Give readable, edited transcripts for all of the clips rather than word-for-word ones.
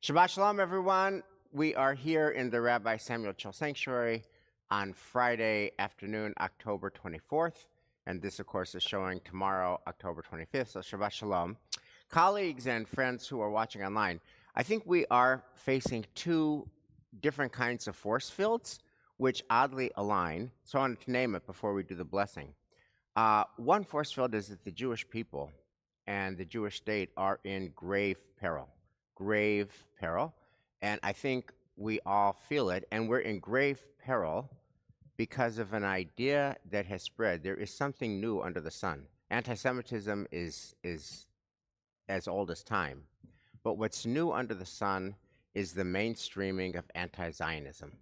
Shabbat Shalom, everyone. We are here in the Rabbi Samuel Chill Sanctuary on Friday afternoon, October 24th. And this, of course, is showing tomorrow, October 25th. So Shabbat Shalom. Colleagues and friends who are watching online, I think we are facing two different kinds of force fields, which oddly align. So I wanted to name it before we do the blessing. One force field is that the Jewish people and the Jewish state are in grave peril. And I think we all feel it, and we're in grave peril because of an idea that has spread. There is something new under the sun. Anti-Semitism is as old as time, but what's new under the sun is the mainstreaming of anti-Zionism.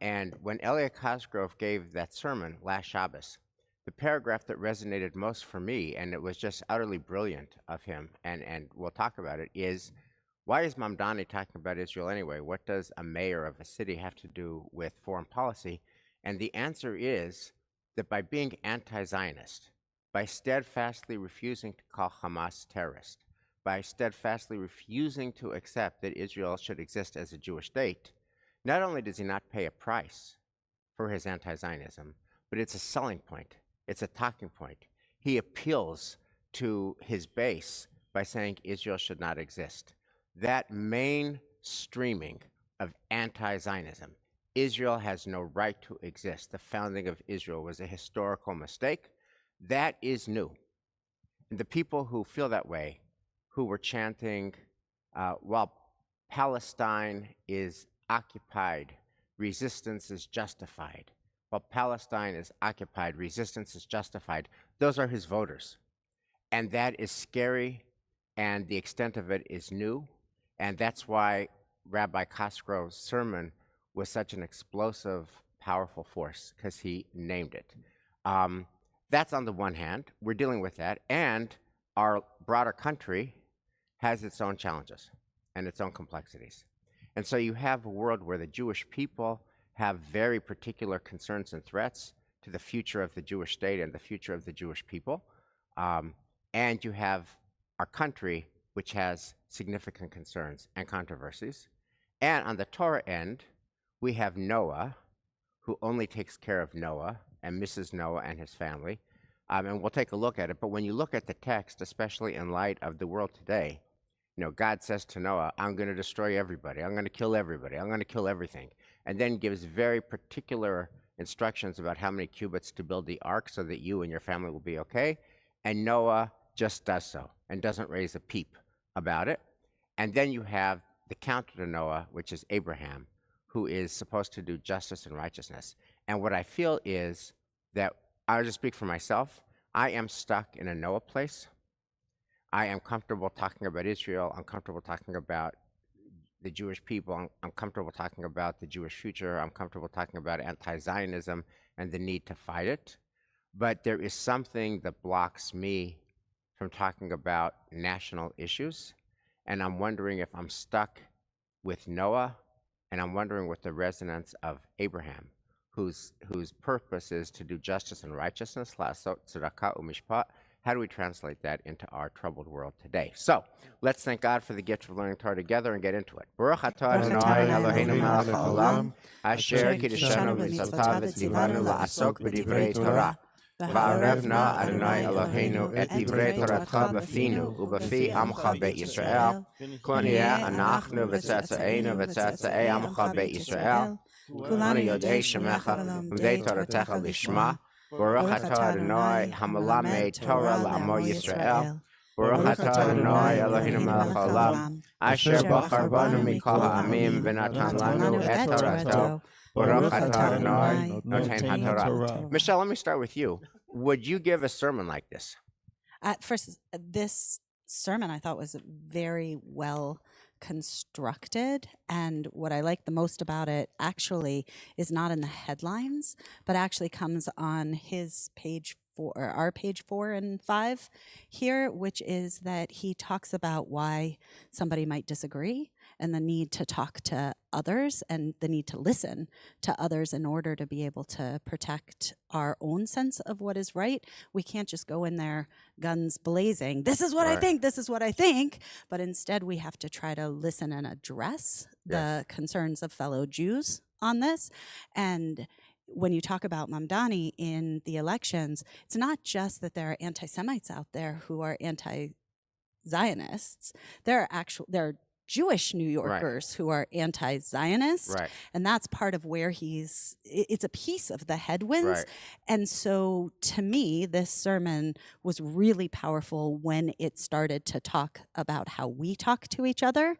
And when Elliot Cosgrove gave that sermon last Shabbos, the paragraph that resonated most for me, and it was just utterly brilliant of him, and we'll talk about it, is why is Mamdani talking about Israel anyway? What does a mayor of a city have to do with foreign policy? And the answer is that by being anti-Zionist, by steadfastly refusing to call Hamas terrorist, by steadfastly refusing to accept that Israel should exist as a Jewish state, not only does he not pay a price for his anti-Zionism, but it's a selling point. It's a talking point. He appeals to his base by saying Israel should not exist. That mainstreaming of anti-Zionism, Israel has no right to exist. The founding of Israel was a historical mistake. That is new. And the people who feel that way, who were chanting, while Palestine is occupied, resistance is justified. While Palestine is occupied, resistance is justified. Those are his voters. And that is scary, and the extent of it is new. And that's why Rabbi Cosgrove's sermon was such an explosive, powerful force, because he named it. That's on the one hand. We're dealing with that. And our broader country has its own challenges and its own complexities. And so you have a world where the Jewish people have very particular concerns and threats to the future of the Jewish state and the future of the Jewish people. And you have our country, which has significant concerns and controversies. And on the Torah end, we have Noah, who only takes care of Noah and misses Noah and his family. And we'll take a look at it. But when you look at the text, especially in light of the world today, God says to Noah, I'm going to destroy everybody. I'm going to kill everybody. I'm going to kill everything. And then gives very particular instructions about how many cubits to build the ark so that you and your family will be okay. And Noah just does so and doesn't raise a peep about it. And then you have the counter to Noah, which is Abraham, who is supposed to do justice and righteousness. And what I feel is that, I'll just speak for myself, I am stuck in a Noah place. I am comfortable talking about Israel. I'm comfortable talking about the Jewish people. I'm comfortable talking about the Jewish future. I'm comfortable talking about anti-Zionism and the need to fight it. But there is something that blocks me from talking about national issues. And I'm wondering if I'm stuck with Noah, and I'm wondering what the resonance of Abraham, whose purpose is to do justice and righteousness, la'asot tzedakah u'mishpat. How do we translate that into our troubled world today? So let's thank God for the gift of learning Torah together and get into it. Baruch atah Adonai Eloheinu melech haolam, asher kiddushanu b'mitzvotav v'tzivanu la'asok b'divrei Torah. Va'arevna Adonai Eloheinu et divrei Toratcha b'finu u'b'fi amcha be'Yisrael. Koniyeh anachnu v'tzetzaeinu v'tzetzei amcha be'Yisrael. Kulanu yodei shemecha v'mdei Toratecha lishma. Baruch atah Adonai hamalamed Torah la'amo Yisrael. Baruch atah Adonai Eloheinu melech haolam, asher bachar banu mikol ha'amim v'natan lanu et Torato. Baruch atah Adonai noten haTorah. Michelle, let me start with you. Would you give a sermon like this? First, this sermon I thought was very well constructed, and what I like the most about it actually is not in the headlines, but actually comes on his page our page 4 and 5 here, which is that he talks about why somebody might disagree and the need to talk to others and the need to listen to others in order to be able to protect our own sense of what is right. We can't just go in there guns blazing, this is what I think, this is what I think, but instead we have to try to listen and address the concerns of fellow Jews on this. And when you talk about Mamdani in the elections, it's not just that there are anti-Semites out there who are anti-Zionists. There are Jewish New Yorkers who are anti-Zionist, and that's part of where it's a piece of the headwinds. And so to me, this sermon was really powerful when it started to talk about how we talk to each other.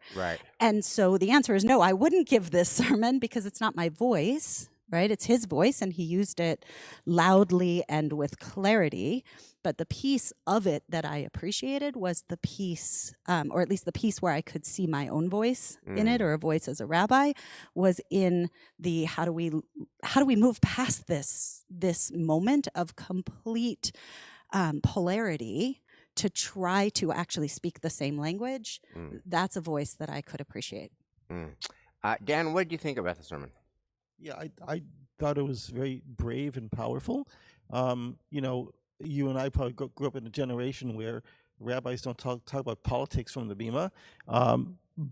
And so the answer is no, I wouldn't give this sermon because it's not my voice. Right? It's his voice, and he used it loudly and with clarity. But the piece of it that I appreciated was the piece, or at least the piece where I could see my own voice in it, or a voice as a rabbi, was in the how do we move past this moment of complete polarity to try to actually speak the same language. That's a voice that I could appreciate. Dan, what did you think about the sermon? Yeah, I thought it was very brave and powerful. You know, you and I probably grew up in a generation where rabbis don't talk about politics from the bima,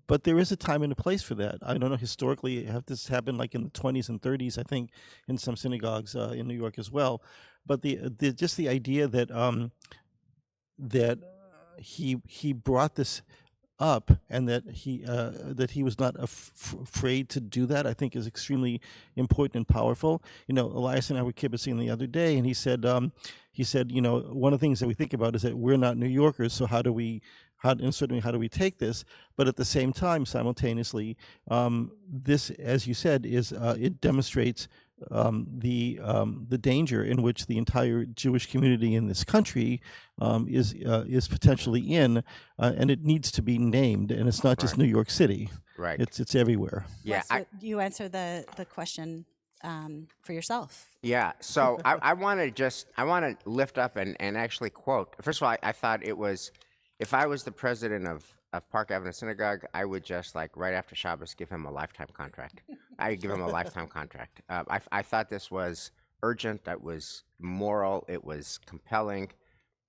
but there is a time and a place for that. I don't know, historically, this happened like in the 20s and 30s, I think, in some synagogues in New York as well. But just the idea that that he brought this up, and that he was not afraid to do that, I think is extremely important and powerful. You know, Elias and I were kibitzing the other day, and he said, you know, one of the things that we think about is that we're not New Yorkers, so how do we take this? But at the same time, simultaneously, this, as you said, is it demonstrates the danger in which the entire Jewish community in this country is potentially in, and it needs to be named. And it's not just New York City; it's everywhere. Yeah, you answer the question for yourself. Yeah, so I want to lift up and actually quote. First of all, I thought it was, if I was the president of Park Avenue Synagogue, I would just, like, right after Shabbos, give him a lifetime contract. I'd give him a lifetime contract. I thought this was urgent. It was moral. It was compelling.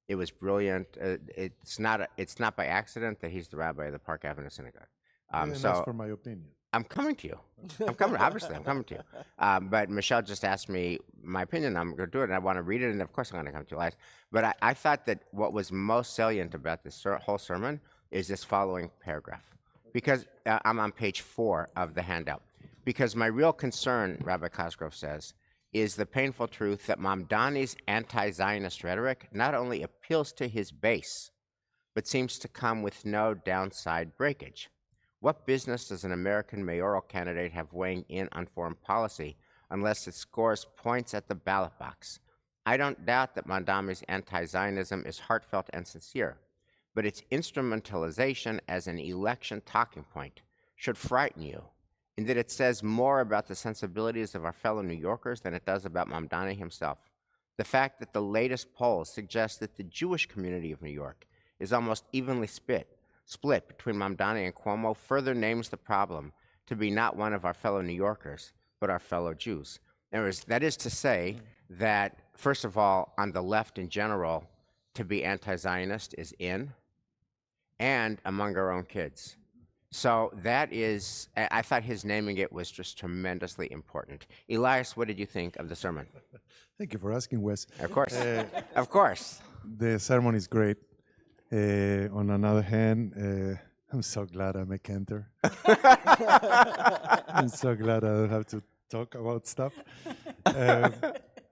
It was brilliant. It's not by accident that he's the rabbi of the Park Avenue Synagogue. And so that's for my opinion. I'm coming to you. Obviously, I'm coming to you. But Michelle just asked me my opinion. I'm going to do it, and I want to read it, and of course I'm going to come to you last. But I thought that what was most salient about this whole sermon is this following paragraph, because I'm on page 4 of the handout. Because my real concern, Rabbi Cosgrove says, is the painful truth that Mamdani's anti-Zionist rhetoric not only appeals to his base, but seems to come with no downside breakage. What business does an American mayoral candidate have weighing in on foreign policy unless it scores points at the ballot box? I don't doubt that Mamdani's anti-Zionism is heartfelt and sincere, but its instrumentalization as an election talking point should frighten you, in that it says more about the sensibilities of our fellow New Yorkers than it does about Mamdani himself. The fact that the latest polls suggest that the Jewish community of New York is almost evenly split between Mamdani and Cuomo further names the problem to be not one of our fellow New Yorkers, but our fellow Jews. That is to say that, first of all, on the left in general, to be anti-Zionist is in, and among our own kids. So that is, I thought his naming it was just tremendously important. Elias, what did you think of the sermon? Thank you for asking, Wes. Of course. Of course. The sermon is great. On another hand, I'm so glad I'm a cantor. I'm so glad I don't have to talk about stuff.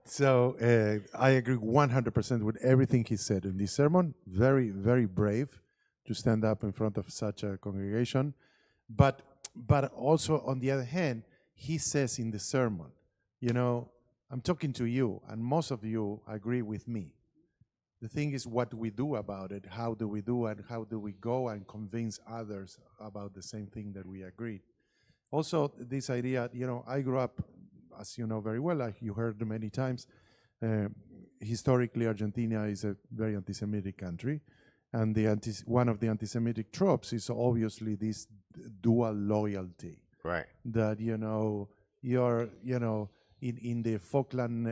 So I agree 100% with everything he said in this sermon. Very, very brave to stand up in front of such a congregation. But also, on the other hand, he says in the sermon, you know, I'm talking to you, and most of you agree with me. The thing is what we do about it. How do we do it? How do we go and convince others about the same thing that we agreed? Also, this idea, you know, I grew up, as you know very well, like you heard many times, historically Argentina is a very anti-Semitic country, and one of the anti-Semitic tropes is obviously this dual loyalty. Right. That you're in the Falkland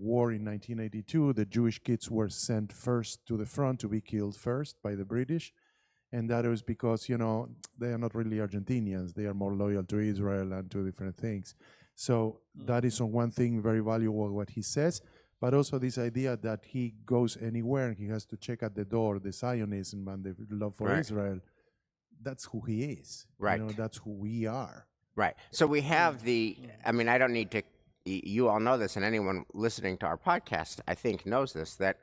War in 1982, the Jewish kids were sent first to the front to be killed first by the British. And that was because, they are not really Argentinians. They are more loyal to Israel and to different things. So that is on one thing very valuable what he says, but also this idea that he goes anywhere and he has to check at the door the Zionism and the love for Israel. That's who he is. Right. That's who we are. Right. So we have I don't need to, you all know this, and anyone listening to our podcast, I think, knows this, that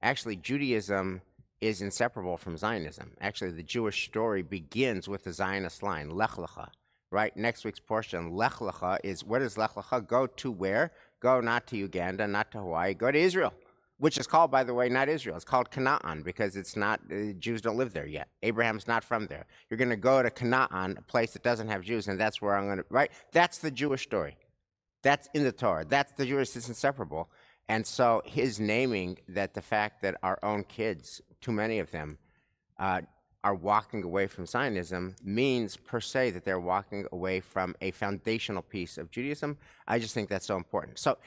actually Judaism is inseparable from Zionism. Actually, the Jewish story begins with the Zionist line, Lech Lecha, right? Next week's portion, Lech Lecha is, where does Lech Lecha go to? Where? Go not to Uganda, not to Hawaii, go to Israel, which is called, by the way, not Israel. It's called Canaan because it's not, Jews don't live there yet. Abraham's not from there. You're going to go to Canaan, a place that doesn't have Jews, and that's where I'm going to, right? That's the Jewish story. That's in the Torah. That's the Jewish, it's inseparable. And so his naming that the fact that our own kids, too many of them, are walking away from Zionism means per se that they're walking away from a foundational piece of Judaism. I just think that's so important. So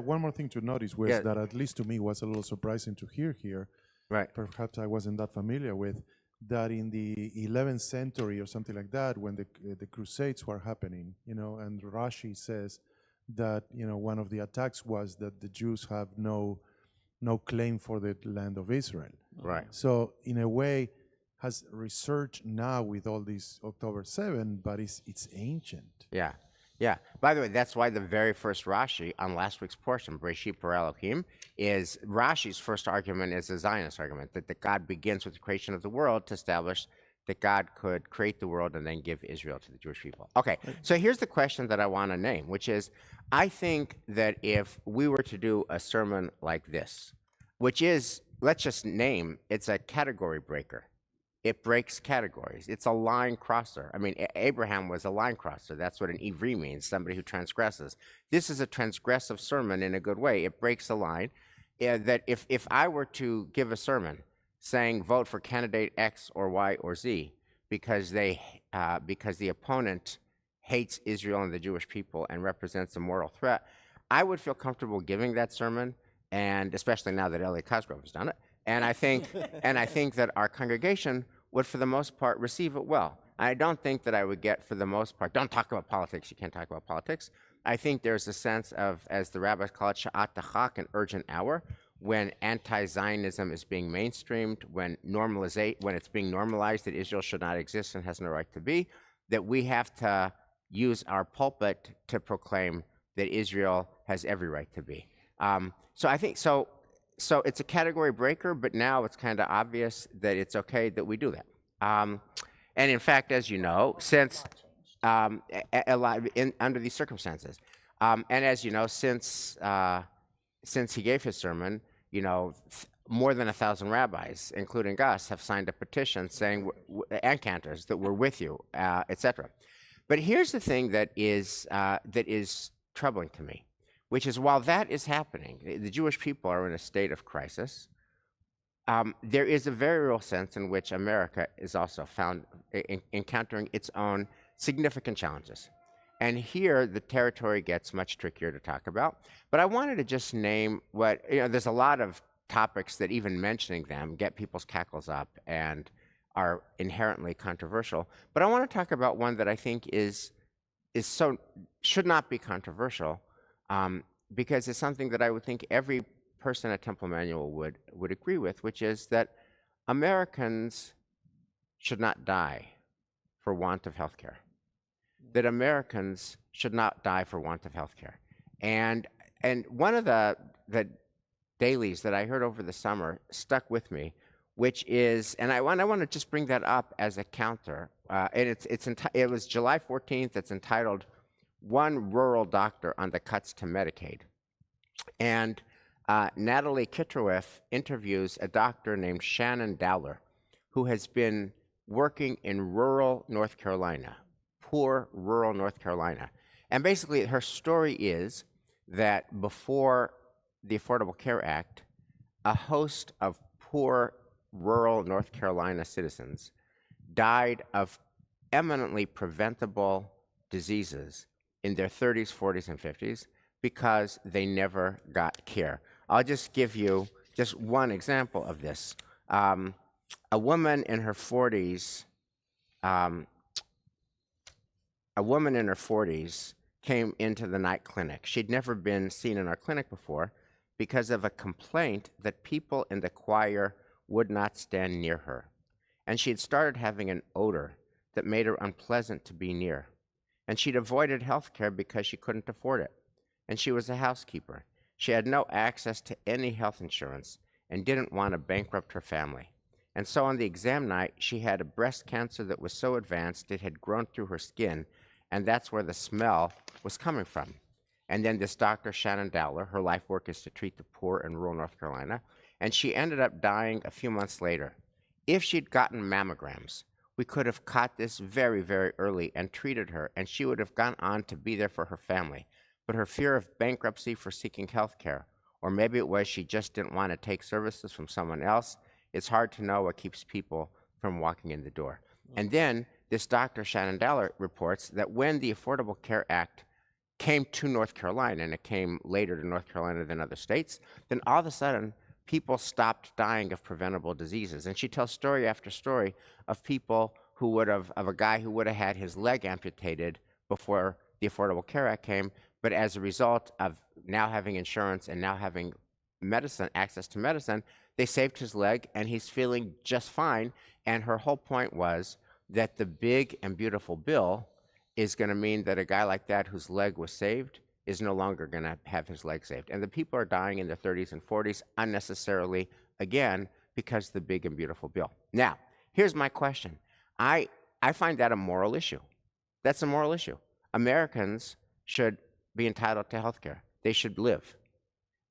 one more thing to notice was that, at least to me, was a little surprising to hear here. Right. Perhaps I wasn't that familiar with that in the 11th century or something like that, when the Crusades were happening, and Rashi says that one of the attacks was that the Jews have no claim for the land of Israel. Right. So in a way, has researched now with all this October 7, but it's ancient. Yeah. Yeah. By the way, that's why the very first Rashi on last week's portion, Breshit Bara Elohim, is Rashi's first argument is a Zionist argument, that God begins with the creation of the world to establish that God could create the world and then give Israel to the Jewish people. Okay, so here's the question that I want to name, which is, I think that if we were to do a sermon like this, which is, let's just name, it's a category breaker. It breaks categories. It's a line crosser. I mean, Abraham was a line crosser. That's what an Ivri means, somebody who transgresses. This is a transgressive sermon in a good way. It breaks a line. That if I were to give a sermon saying vote for candidate X or Y or Z because the opponent hates Israel and the Jewish people and represents a moral threat, I would feel comfortable giving that sermon, and especially now that Elliot Cosgrove has done it. And I think that our congregation would, for the most part, receive it well. I don't think that I would get, for the most part, don't talk about politics, you can't talk about politics. I think there's a sense of, as the rabbis call it, sha'at dachak, an urgent hour, when anti-Zionism is being mainstreamed, when it's being normalized that Israel should not exist and has no right to be, that we have to use our pulpit to proclaim that Israel has every right to be. So I think, so it's a category breaker, but now it's kind of obvious that it's okay that we do that. And in fact, as you know, since under these circumstances, and as you know, since he gave his sermon, more than 1,000 rabbis, including us, have signed a petition saying, and cantors, that we're with you, etc. But here's the thing that is troubling to me, which is, while that is happening, the Jewish people are in a state of crisis. There is a very real sense in which America is also found encountering its own significant challenges. And here, the territory gets much trickier to talk about. But I wanted to just name there's a lot of topics that even mentioning them get people's cackles up and are inherently controversial. But I want to talk about one that I think should not be controversial, because it's something that I would think every person at Temple Emanuel would agree with, which is that Americans should not die for want of health care. That Americans should not die for want of health care. And one of the dailies that I heard over the summer stuck with me, which is, and I want to just bring that up as a counter. And it was July 14th. It's entitled "One Rural Doctor on the Cuts to Medicaid." And Natalie Kitroeff interviews a doctor named Shannon Dowler, who has been working in rural North Carolina, poor rural North Carolina. And basically her story is that before the Affordable Care Act, a host of poor rural North Carolina citizens died of eminently preventable diseases in their 30s, 40s, and 50s because they never got care. I'll just give you just one example of this. A woman in her 40s, came into the night clinic. She'd never been seen in our clinic before because of a complaint that people in the choir would not stand near her. And she'd started having an odor that made her unpleasant to be near. And she'd avoided health care because she couldn't afford it. And she was a housekeeper. She had no access to any health insurance and didn't want to bankrupt her family. And so on the exam night, she had a breast cancer that was so advanced it had grown through her skin, and that's where the smell was coming from. And then this doctor, Shannon Dowler, her life work is to treat the poor in rural North Carolina, and she ended up dying a few months later. If she'd gotten mammograms, we could have caught this very, very early and treated her, and she would have gone on to be there for her family. But her fear of bankruptcy for seeking health care, or maybe it was she just didn't want to take services from someone else, it's hard to know what keeps people from walking in the door. And then this Dr. Shannon Dowler reports that when the Affordable Care Act came to North Carolina, and it came later to North Carolina than other states, then all of a sudden, people stopped dying of preventable diseases. And she tells story after story of people who would have, of a guy who would have had his leg amputated before the Affordable Care Act came, but as a result of now having insurance and now having medicine, access to medicine, they saved his leg and he's feeling just fine. And her whole point was that the big and beautiful bill is going to mean that a guy like that whose leg was saved is no longer going to have his leg saved. And the people are dying in their 30s and 40s unnecessarily, again, because of the big and beautiful bill. Now, here's my question. I find that a moral issue. That's a moral issue. Americans should be entitled to health care. They should live.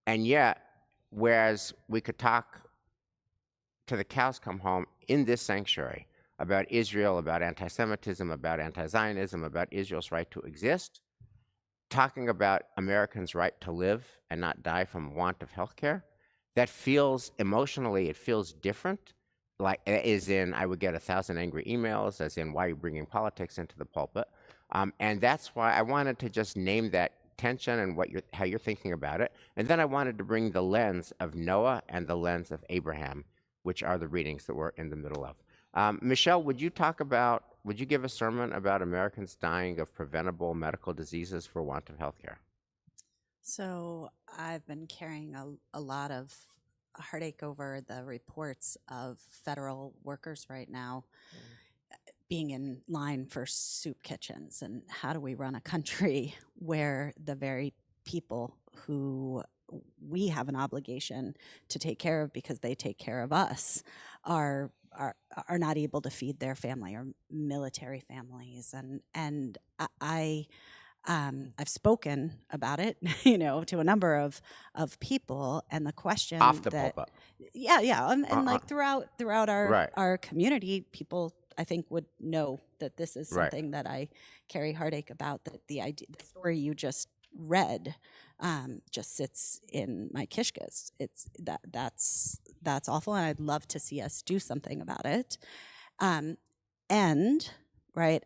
And yet, whereas we could talk to the cows come home in this sanctuary about Israel, about anti-Semitism, about anti-Zionism, about Israel's right to exist, talking about Americans' right to live and not die from want of health care, that feels emotionally, it feels different. Like, as in, I would get 1,000 angry emails, as in, why are you bringing politics into the pulpit? And that's why I wanted to just name that tension and how you're thinking about it. And then I wanted to bring the lens of Noah and the lens of Abraham, which are the readings that we're in the middle of. Michelle, would you give a sermon about Americans dying of preventable medical diseases for want of health care? So I've been carrying a lot of heartache over the reports of federal workers right now being in line for soup kitchens. And how do we run a country where the very people who we have an obligation to take care of because they take care of us are not able to feed their family or military families? And I've spoken about it, to a number of people, and the question off the pulpit. Yeah, and like throughout Right. our community, people I think would know that this is Right. something that I carry heartache about. That the story you just read just sits in my kishkas. It's that's awful, and I'd love to see us do something about it. And right.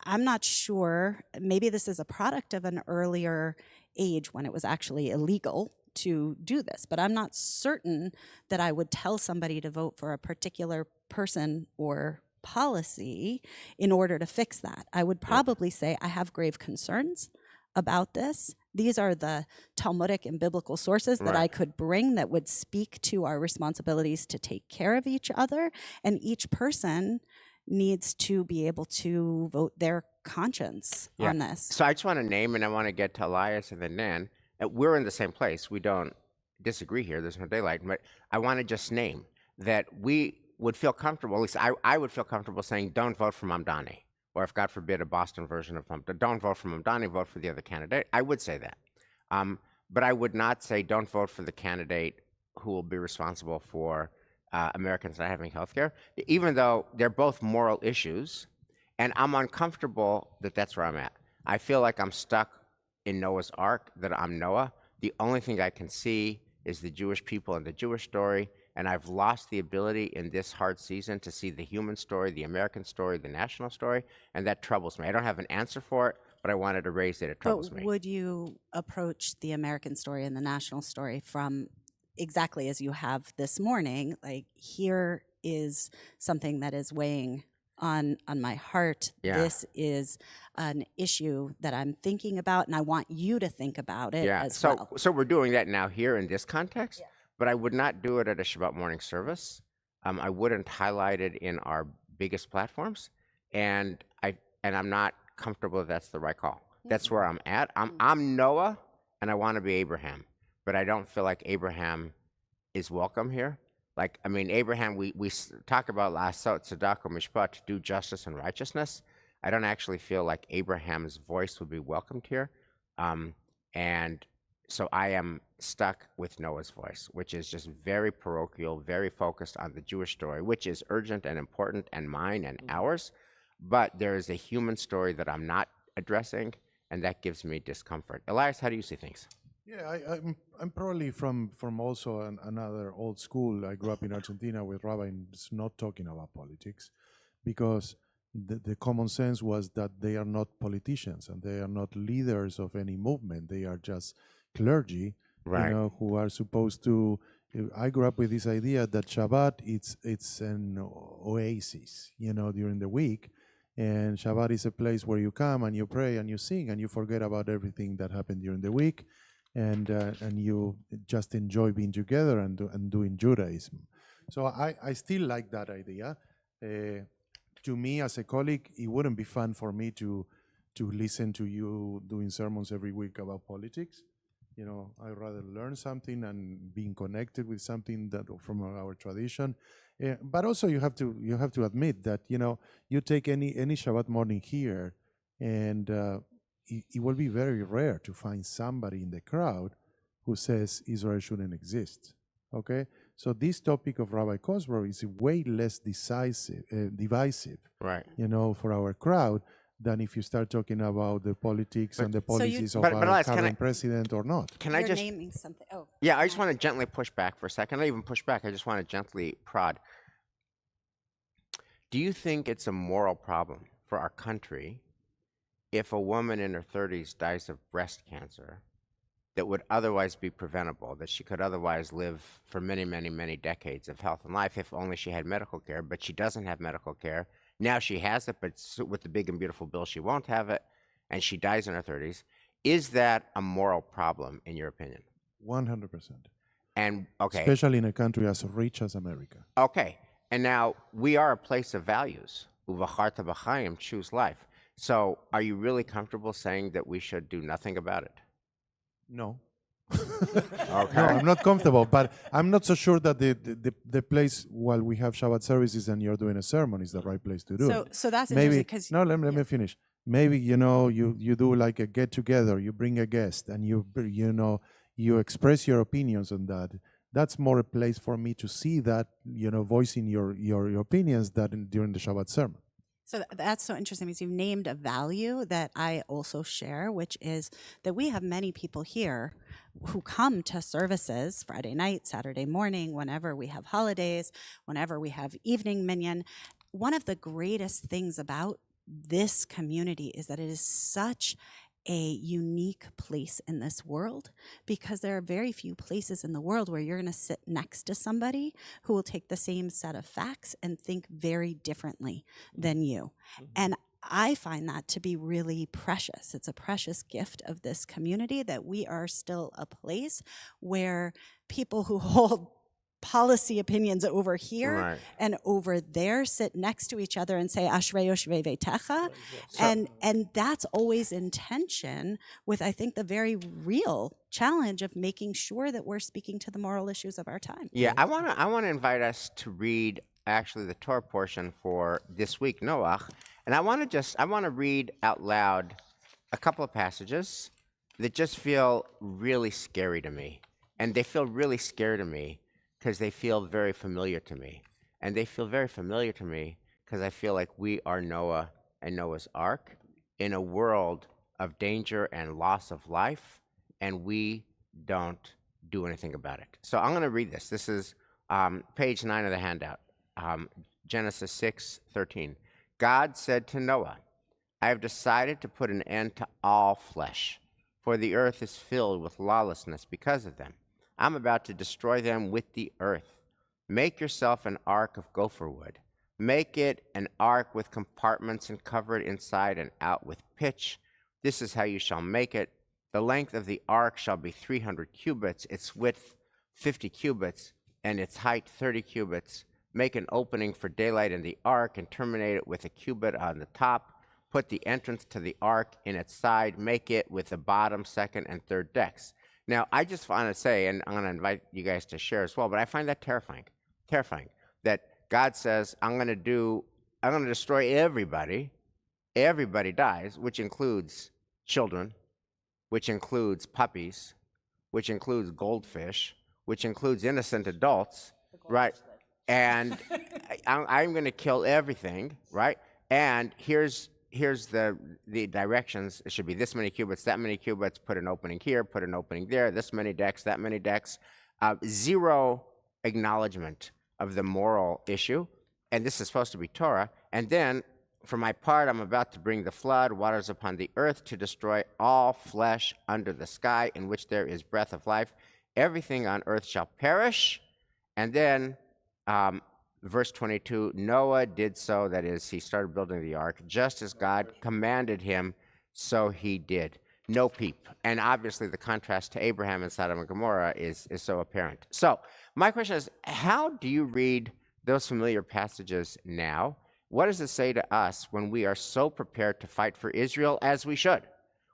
I'm not sure, maybe this is a product of an earlier age when it was actually illegal to do this, but I'm not certain that I would tell somebody to vote for a particular person or policy in order to fix that. I would probably say I have grave concerns about this. These are the Talmudic and biblical sources that I could bring that would speak to our responsibilities to take care of each other, and each person needs to be able to vote their conscience on this. So I just want to name, and I want to get to Elias and then Nan. We're in the same place. We don't disagree here. There's no daylight. But I want to just name that we would feel comfortable, at least I would feel comfortable saying, don't vote for Mamdani. Or if, God forbid, a Boston version of Mamdani, don't vote for Mamdani, vote for the other candidate. I would say that. But I would not say, don't vote for the candidate who will be responsible for Americans not having health care, even though they're both moral issues. And I'm uncomfortable that that's where I'm at. I feel like I'm stuck in Noah's Ark, that I'm Noah. The only thing I can see is the Jewish people and the Jewish story, and I've lost the ability in this hard season to see the human story, the American story, the national story, and that troubles me. I don't have an answer for it, but I wanted to raise it. It troubles me. But would you approach the American story and the national story from exactly as you have this morning? Like, here is something that is weighing on my heart. Yeah. This is an issue that I'm thinking about, and I want you to think about it as well. So we're doing that now here in this context, but I would not do it at a Shabbat morning service. I wouldn't highlight it in our biggest platforms, and I'm not comfortable if that's the right call. That's where I'm at. I'm Noah, and I want to be Abraham, but I don't feel like Abraham is welcome here. Like, I mean, Abraham, we talk about la'asot tzedakah mishpat, to do justice and righteousness. I don't actually feel like Abraham's voice would be welcomed here. And so I am stuck with Noah's voice, which is just very parochial, very focused on the Jewish story, which is urgent and important and mine and ours. But there is a human story that I'm not addressing, and that gives me discomfort. Elias, how do you see things? Yeah, I'm probably from also another old school. I grew up in Argentina with rabbis not talking about politics, because the common sense was that they are not politicians and they are not leaders of any movement. They are just clergy, Right. who are supposed to. I grew up with this idea that Shabbat it's an oasis, during the week. And Shabbat is a place where you come and you pray and you sing and you forget about everything that happened during the week, and you just enjoy being together and doing Judaism. So I still like that idea. To me, as a colleague, it wouldn't be fun for me to listen to you doing sermons every week about politics. I'd rather learn something and being connected with something that from our tradition. But also, you have to admit that you take any Shabbat morning here, and it will be very rare to find somebody in the crowd who says Israel shouldn't exist. Okay, so this topic of Rabbi Cosgrove is way less divisive, Right. For our crowd than if you start talking about the politics and the policies of But our Elias, current president or not. Can You're I just naming something. Oh, Yeah, I just want to gently push back for a second. Not even push back. I just want to gently prod. Do you think it's a moral problem for our country if a woman in her 30s dies of breast cancer that would otherwise be preventable, that she could otherwise live for many, many, many decades of health and life if only she had medical care, but she doesn't have medical care? Now she has it, but with the big and beautiful bill, she won't have it, and she dies in her 30s. Is that a moral problem, in your opinion? 100%. And, okay. Especially in a country as rich as America. Okay. And now we are a place of values. Uvacharta b'chaim, choose life. So are you really comfortable saying that we should do nothing about it? No. Okay. No, I'm not comfortable, but I'm not so sure that the place while we have Shabbat services and you're doing a sermon is the right place to do it. So that's Maybe, interesting because let me finish. Maybe, you do like a get together, you bring a guest and you express your opinions on that. That's more a place for me to see that, voicing your opinions during the Shabbat sermon. So that's so interesting because you've named a value that I also share, which is that we have many people here who come to services Friday night, Saturday morning, whenever we have holidays, whenever we have evening minyan. One of the greatest things about this community is that it is such a unique place in this world, because there are very few places in the world where you're going to sit next to somebody who will take the same set of facts and think very differently than you. And I find that to be really precious. It's a precious gift of this community that we are still a place where people who hold policy opinions over here and over there sit next to each other and say Ashrei Yoshvei Veitecha, and that's always in tension with, I think, the very real challenge of making sure that we're speaking to the moral issues of our time. Yeah, I want to invite us to read actually the Torah portion for this week, Noach, and I want to read out loud a couple of passages that just feel really scary to me, and they feel really scary to me because they feel very familiar to me. And they feel very familiar to me because I feel like we are Noah and Noah's Ark in a world of danger and loss of life, and we don't do anything about it. So I'm going to read this. This is page 9 of the handout, Genesis 6:13. God said to Noah, I have decided to put an end to all flesh, for the earth is filled with lawlessness because of them. I'm about to destroy them with the earth. Make yourself an ark of gopher wood. Make it an ark with compartments and cover it inside and out with pitch. This is how you shall make it. The length of the ark shall be 300 cubits, its width 50 cubits, and its height 30 cubits. Make an opening for daylight in the ark and terminate it with a cubit on the top. Put the entrance to the ark in its side. Make it with the bottom, second, and third decks. Now, I just want to say, and I'm going to invite you guys to share as well, but I find that terrifying. Terrifying that God says, I'm going to destroy everybody. Everybody dies, which includes children, which includes puppies, which includes goldfish, which includes innocent adults, right? And I'm going to kill everything, right? And here's the directions. It should be this many cubits, that many cubits, put an opening here, put an opening there, this many decks, that many decks. Zero acknowledgement of the moral issue. And this is supposed to be Torah. And then, for my part, I'm about to bring the flood, waters upon the earth, to destroy all flesh under the sky in which there is breath of life. Everything on earth shall perish. And then, verse 22, Noah did so, that is, he started building the ark, just as God commanded him, so he did. No peep. And obviously the contrast to Abraham and Sodom and Gomorrah is so apparent. So my question is, how do you read those familiar passages now? What does it say to us when we are so prepared to fight for Israel, as we should?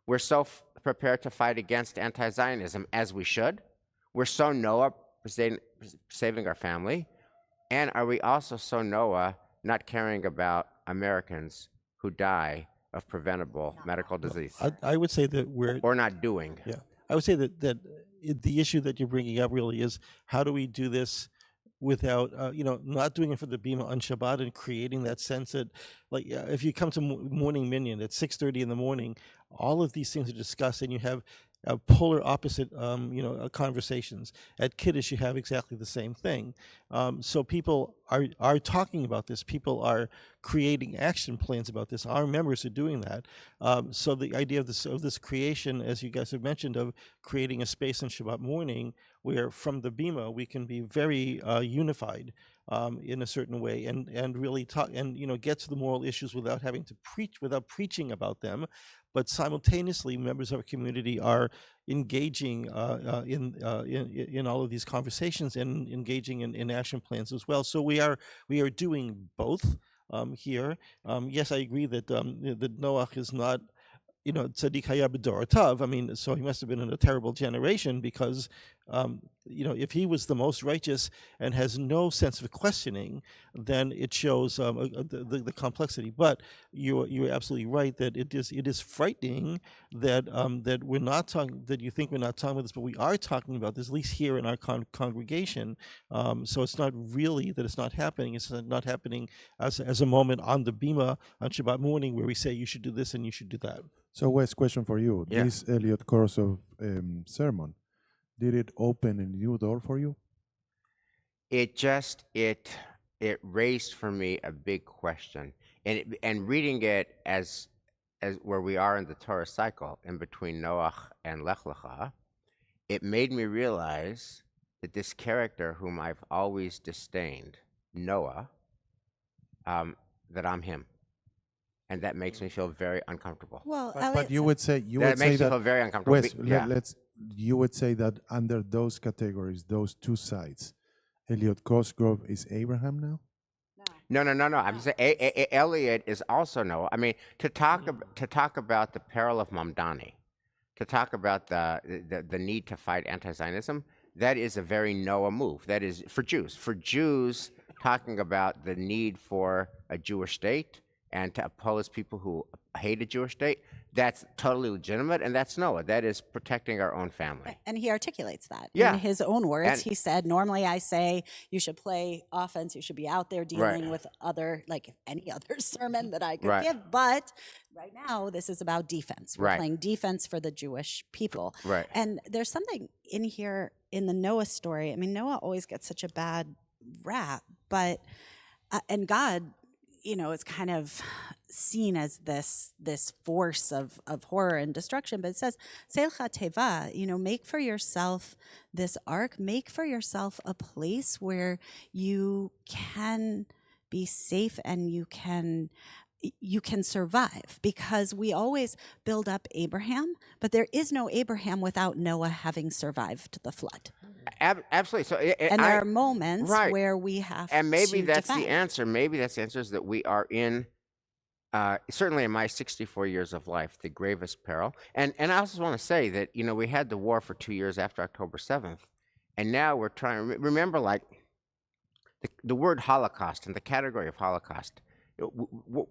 We're so prepared to fight against anti-Zionism, as we should. We're so Noah saving our family. And are we also so Noah not caring about Americans who die of preventable medical disease? I would say that we're... Or not doing. Yeah. I would say that the issue that you're bringing up really is, how do we do this without, not doing it for the Bima on Shabbat and creating that sense that, like, if you come to morning minyan at 6:30 in the morning, all of these things are discussed, and you have polar opposite, conversations. At Kiddush, you have exactly the same thing. So people are talking about this. People are creating action plans about this. Our members are doing that. So the idea of this creation, as you guys have mentioned, of creating a space on Shabbat morning where from the Bima we can be very unified in a certain way, and really talk and get to the moral issues without having to preach, without preaching about them. But simultaneously, members of our community are engaging in all of these conversations and engaging in action plans as well. So we are doing both here. Yes, I agree that that Noach is not, tzaddik haya b'dorotav. I mean, so he must have been in a terrible generation, because if he was the most righteous and has no sense of questioning, then it shows the complexity. But you're absolutely right that it is frightening that that we're not talking, that you think we're not talking about this, but we are talking about this, at least here in our congregation. So it's not really that it's not happening. It's not happening as a moment on the Bima on Shabbat morning where we say you should do this and you should do that. So, Wes, question for you. Yeah. This Elliot Corso sermon, did it open a new door for you? It raised for me a big question, and reading it as where we are in the Torah cycle, in between Noach and Lech Lecha, it made me realize that this character whom I've always disdained, Noah, that I'm him. And that makes me feel very uncomfortable. Well, But you would say That makes me feel very uncomfortable. Wes, you would say that under those categories, those two sides, Elliot Cosgrove is Abraham now? No. I'm saying Elliot is also Noah. I mean, to talk about the peril of Mamdani, to talk about the need to fight anti-Zionism, that is a very Noah move. That is for Jews. For Jews, talking about the need for a Jewish state and to oppose people who hate a Jewish state, that's totally legitimate, and that's Noah. That is protecting our own family. And he articulates that Yeah. in his own words. And he said, normally I say you should play offense, you should be out there dealing with any other sermon that I could give, but right now this is about defense. We're playing defense for the Jewish people. Right. And there's something in here in the Noah story, I mean, Noah always gets such a bad rap, but and God, is kind of seen as this force of horror and destruction. But it says, "Seilcha teva," make for yourself this ark, make for yourself a place where you can be safe and you can survive, because we always build up Abraham, but there is no Abraham without Noah having survived the flood. Absolutely. So, and there are moments right. where we have and maybe to that's defend. the answer. Maybe that's the answer is that we are in, certainly in my 64 years of life, the gravest peril. And I also want to say that, we had the war for 2 years after October 7th, and now we're trying to remember, like, the word Holocaust and the category of Holocaust.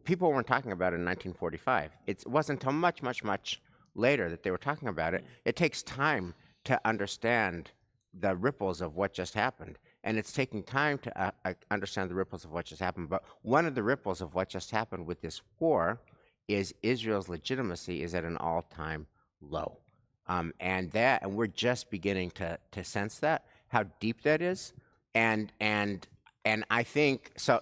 People weren't talking about it in 1945. It wasn't until much, much, much later that they were talking about it. It takes time to understand the ripples of what just happened. And it's taking time to understand the ripples of what just happened. But one of the ripples of what just happened with this war is Israel's legitimacy is at an all-time low. And we're just beginning to sense that, how deep that is. And I think, so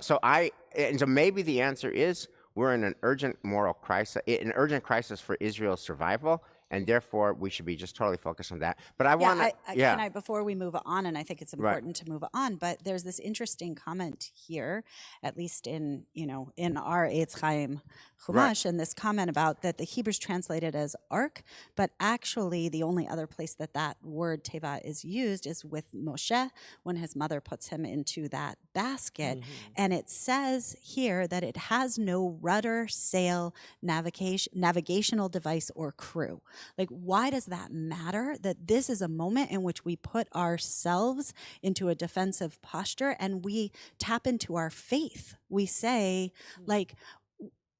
maybe the answer is we're in an urgent moral crisis, an urgent crisis for Israel's survival, and therefore we should be just totally focused on that. But I want to, Can I, before we move on, and I think it's important to move on, but there's this interesting comment here, at least in our Eitz Chaim Chumash, and this comment about that the Hebrews translated as ark, but actually the only other place that word teva is used is with Moshe, when his mother puts him into that basket. And it says here that it has no rudder, sail, navigational device, or crew. Like, why does that matter? That this is a moment in which we put ourselves into a defensive posture and we tap into our faith. We say, like,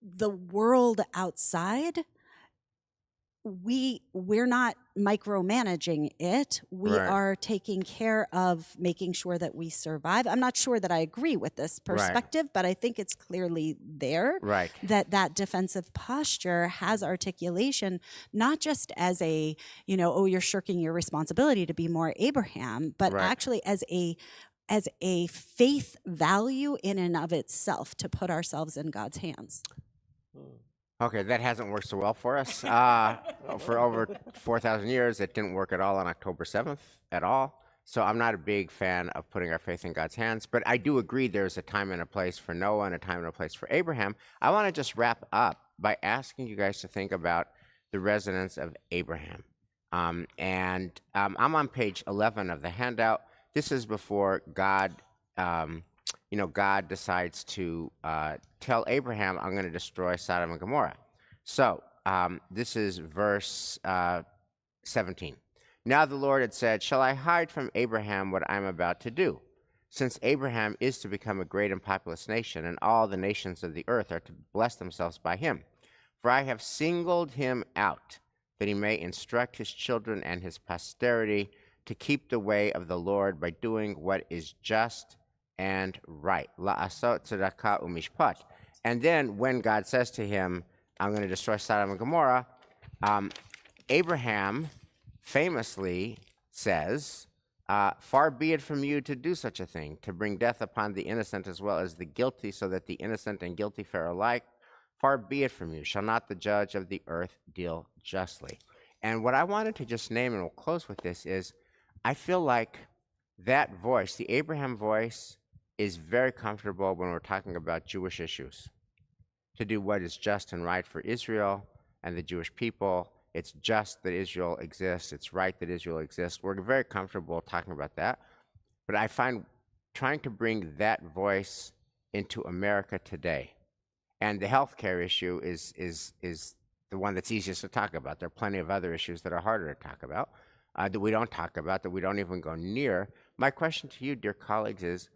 the world outside, we're not micromanaging it. We are taking care of making sure that we survive. I'm not sure that I agree with this perspective, but I think it's clearly there that defensive posture has articulation, not just as a, you're shirking your responsibility to be more Abraham, but actually as a faith value in and of itself, to put ourselves in God's hands. Okay, that hasn't worked so well for us. For over 4,000 years, it didn't work at all on October 7th at all. So I'm not a big fan of putting our faith in God's hands. But I do agree there's a time and a place for Noah and a time and a place for Abraham. I want to just wrap up by asking you guys to think about the resonance of Abraham. I'm on page 11 of the handout. This is before God God decides to tell Abraham, I'm going to destroy Sodom and Gomorrah. So this is verse 17. Now the Lord had said, shall I hide from Abraham what I'm about to do? Since Abraham is to become a great and populous nation, and all the nations of the earth are to bless themselves by him. For I have singled him out, that he may instruct his children and his posterity to keep the way of the Lord by doing what is just and right. La'asot tzedakah u'mishpat. And then when God says to him, I'm going to destroy Sodom and Gomorrah, Abraham famously says, far be it from you to do such a thing, to bring death upon the innocent as well as the guilty, so that the innocent and guilty fare alike. Far be it from you. Shall not the judge of the earth deal justly? And what I wanted to just name, and we'll close with this, is I feel like that voice, the Abraham voice, is very comfortable when we're talking about Jewish issues. To do what is just and right for Israel and the Jewish people. It's just that Israel exists. It's right that Israel exists. We're very comfortable talking about that. But I find trying to bring that voice into America today, and the healthcare issue is the one that's easiest to talk about. There are plenty of other issues that are harder to talk about, that we don't talk about, that we don't even go near. My question to you, dear colleagues, is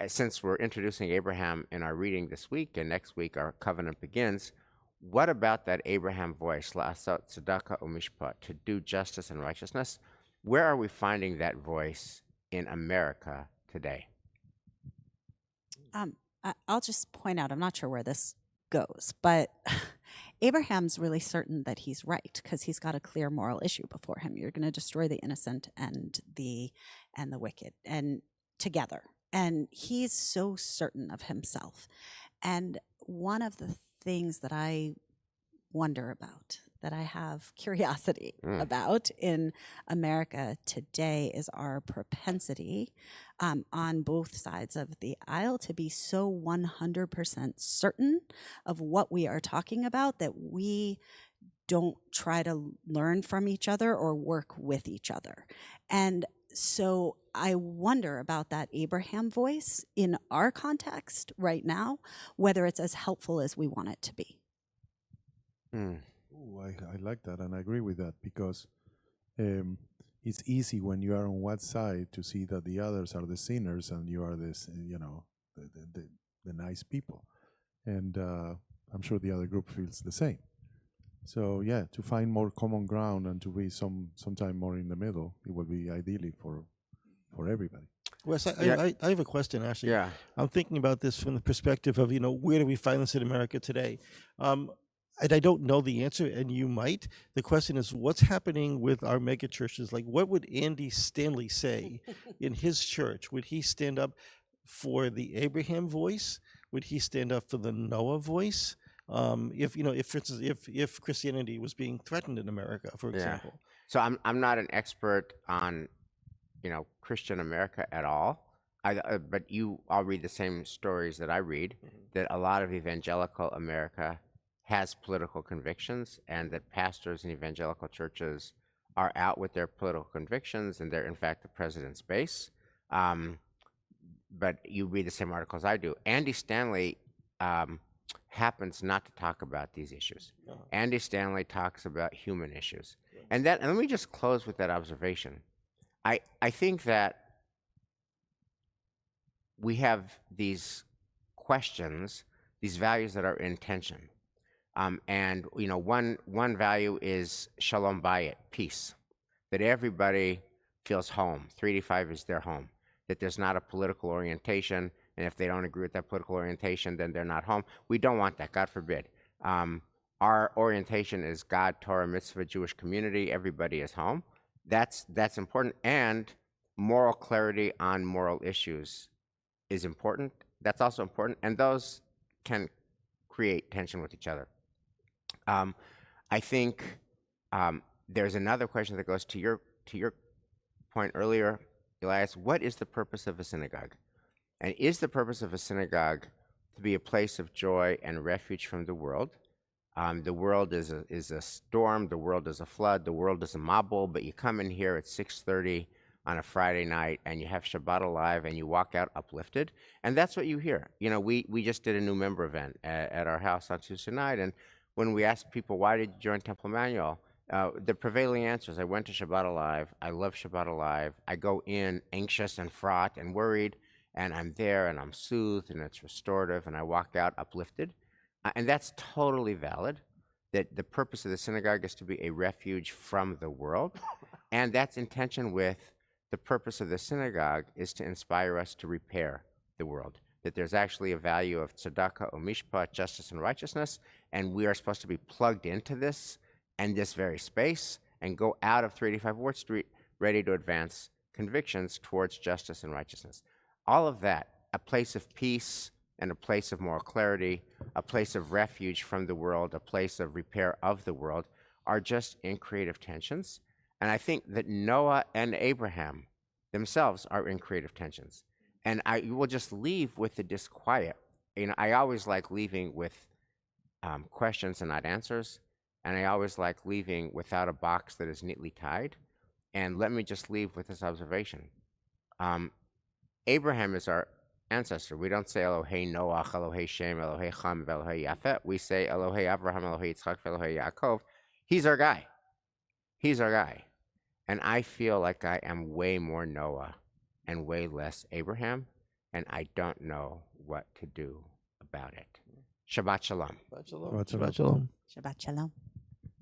since we're introducing Abraham in our reading this week, and next week our covenant begins, what about that Abraham voice, la'asot tzedakah u'mishpat, to do justice and righteousness? Where are we finding that voice in America today? I'll just point out, I'm not sure where this goes, but Abraham's really certain that he's right because he's got a clear moral issue before him. You're going to destroy the innocent and the wicked and together. And he's so certain of himself. And one of the things that I wonder about, that I have curiosity about in America today, is our propensity on both sides of the aisle to be so 100% certain of what we are talking about that we don't try to learn from each other or work with each other. And so I wonder about that Abraham voice in our context right now, whether it's as helpful as we want it to be. Ooh, I like that, and I agree with that, because it's easy when you are on one side to see that the others are the sinners and you are this, the nice people, and I'm sure the other group feels the same. So yeah, to find more common ground and to be sometime more in the middle, it would be ideally for everybody. Wes, I have a question, actually. Yeah. I'm thinking about this from the perspective of, where do we find this in America today? And I don't know the answer, and you might. The question is, what's happening with our mega churches? Like, what would Andy Stanley say in his church? Would he stand up for the Abraham voice? Would he stand up for the Noah voice? If for instance, if Christianity was being threatened in America, for example. So I'm not an expert on, Christian America at all. But I'll read the same stories that I read, that a lot of evangelical America has political convictions, and that pastors in evangelical churches are out with their political convictions, and they're in fact the president's base. But you read the same articles I do. Andy Stanley happens not to talk about these issues. Andy Stanley talks about human issues. And let me just close with that observation. I think that we have these questions, these values that are in tension. And one value is shalom bayit, peace, that everybody feels home. 385 is their home, that there's not a political orientation, and if they don't agree with that political orientation, then they're not home. We don't want that, God forbid. Our orientation is God, Torah, mitzvah, Jewish community. Everybody is home. That's important, and moral clarity on moral issues is important. That's also important, and those can create tension with each other. I think there's another question that goes to your point earlier, Elias. What is the purpose of a synagogue? And is the purpose of a synagogue to be a place of joy and refuge from the world? The world is a storm. The world is a flood. The world is a mabul. But you come in here at 6:30 on a Friday night, and you have Shabbat Alive, and you walk out uplifted. And that's what you hear. We just did a new member event at our house on Tuesday night, and when we asked people, why did you join Temple Emanuel? The prevailing answers: I went to Shabbat Alive. I love Shabbat Alive. I go in anxious and fraught and worried, and I'm there, and I'm soothed, and it's restorative, and I walk out uplifted. And that's totally valid, that the purpose of the synagogue is to be a refuge from the world. And that's in tension with the purpose of the synagogue is to inspire us to repair the world, that there's actually a value of tzedakah, mishpat, justice, and righteousness, and we are supposed to be plugged into this and this very space and go out of 385 Ward Street ready to advance convictions towards justice and righteousness. All of that, a place of peace and a place of moral clarity, a place of refuge from the world, a place of repair of the world, are just in creative tensions. And I think that Noah and Abraham themselves are in creative tensions. And I will just leave with the disquiet. I always like leaving with questions and not answers. And I always like leaving without a box that is neatly tied. And let me just leave with this observation. Abraham is our ancestor. We don't say Elohei Noach, Elohei Shem, Elohei Cham, Elohei Yafet. We say Elohei Abraham, Elohei Yitzchak, Elohei Yaakov. He's our guy. He's our guy. And I feel like I am way more Noah and way less Abraham, and I don't know what to do about it. Shabbat Shalom. Shabbat Shalom. Shabbat Shalom.